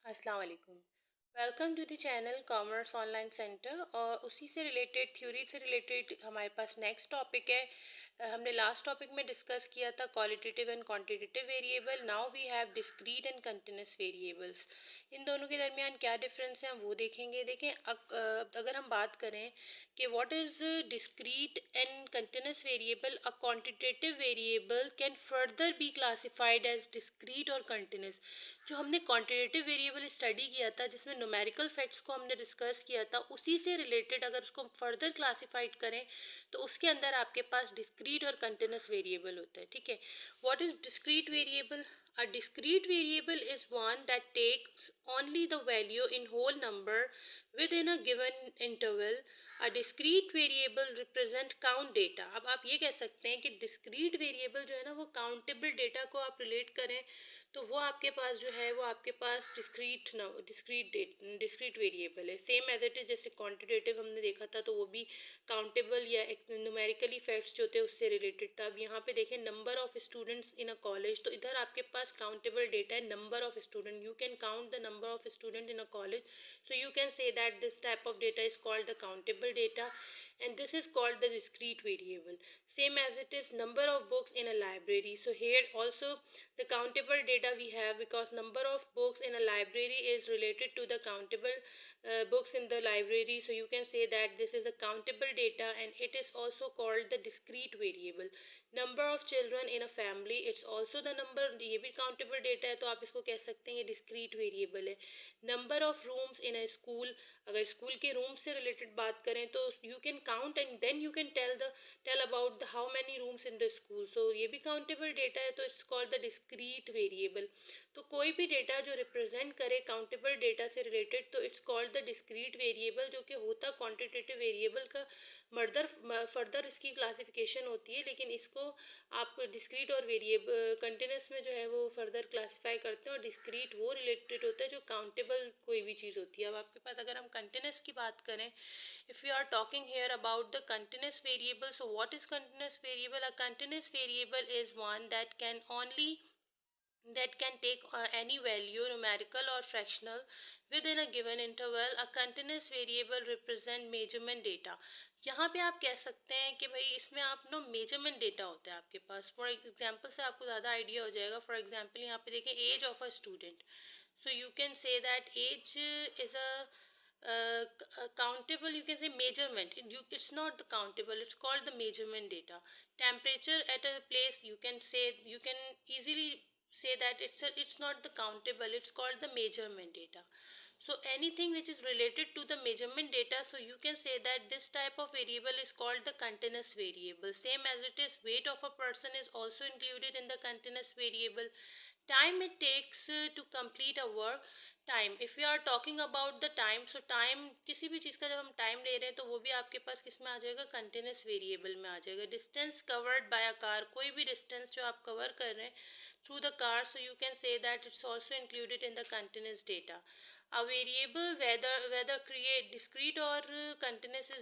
अस्सलाम वालेकुम। Welcome to the channel commerce online centre. और उसी से रिलेटेड थ्योरी से रिलेटेड हमारे पास नेक्स्ट टॉपिक है। हमने लास्ट टॉपिक में डिस्कस किया था qualitative and quantitative variable. Now we have discrete and continuous variables. इन दोनों के दरमियान क्या डिफरेंस है हम वो देखेंगे। देखें अगर हम बात करें कि what is discrete and continuous variable, a quantitative variable can further be classified as discrete और कंटिन्यूस। जो हमने क्वांटिटेटिव वेरिएबल स्टडी किया था जिसमें न्यूमेरिकल फैक्ट्स को हमने डिस्कस किया था, उसी से रिलेटेड अगर उसको फर्दर क्लासिफाइड करें तो उसके अंदर आपके पास डिस्क्रीट और कंटिन्यूस वेरिएबल होता है। ठीक है, what is discrete variable? A discrete variable is one that takes only the value in whole number within a given interval. A discrete variable represent count data. अब आप ये कह सकते हैं कि discrete variable जो है ना वो countable data को आप relate करें तो वो आपके पास जो है वो आपके पास डिस्क्रीट वेरिएबल है। सेम एज इट इज जैसे क्वांटिटेटिव हमने देखा था तो वो भी काउंटेबल या न्यूमेरिकली फैक्ट्स जो थे उससे रिलेटेड था। अब यहाँ पे देखें number of students in a college, तो इधर आपके पास काउंटेबल डेटा है number of student. You can count the number of student in a college, so you can say that this type of data is called the countable data, and this is called the discrete variable. Same as it is number of books in a library, so here also the countable data we have, because number of books in a library is related to the countable books in the library, so you can say that this is a countable data, and it is also called the discrete variable. Number of children in a family, it's also the number, ये भी countable data है तो आप इसको कह सकते हैं ये डिस्क्रीट वेरिएबल है। Number of rooms in a school, अगर स्कूल के रूम्स से रिलेटेड बात करें तो you can count and then you can tell about the how many rooms in the school, so ये भी काउंटेबल डेटा है तो it's called the discrete variable. तो कोई भी डेटा जो रिप्रेजेंट करे काउंटेबल डेटा से रिलेटेड तो it's called the discrete variable, जो कि होता क्वांटिटेटिव वेरिएबल का फर्दर इसकी क्लासिफिकेशन होती है, लेकिन इसको आप डिस्क्रीट और वेरिएबल कंटिन्यूस में जो है वो फर्दर क्लासिफाई करते हैं, और डिस्क्रीट वो रिलेटेड होता है जो काउंटेबल कोई भी चीज़ होती है। अब आपके पास अगर हम कंटिन्यूस की बात करें, if you are talking here about the continuous variable, so what is continuous variable? A continuous variable is one that can take any value, numerical or fractional, within a given interval. A continuous variable represent measurement data. यहाँ पे आप कह सकते हैं कि भाई इसमें आप नो मेजरमेंट डेटा होता है आपके पास। फॉर एग्जांपल से आपको ज़्यादा आइडिया हो जाएगा। फॉर एग्जांपल यहाँ पे देखें age of a student, so you can say that age is a countable, you can say measurement. It's not the countable, it's called the measurement data. Temperature at a place, you can say, you can easily say that it's not the countable, it's called the measurement data. So anything which is related to the measurement data, so you can say that this type of variable is called the continuous variable. Same as it is weight of a person is also included in the continuous variable. Time it takes to complete a work, time, if you are talking about the time, so time किसी भी चीज़ का जब हम time ले रहे हैं तो वो भी आपके पास किस में आ जाएगा? कंटिन्यूस वेरिएबल में आ जाएगा। Distance covered by a car, कोई भी डिस्टेंस जो आप कवर कर रहे हैं through the car, so you can say that it's also included in the continuous data. A variable whether create discrete और कंटिन्यूस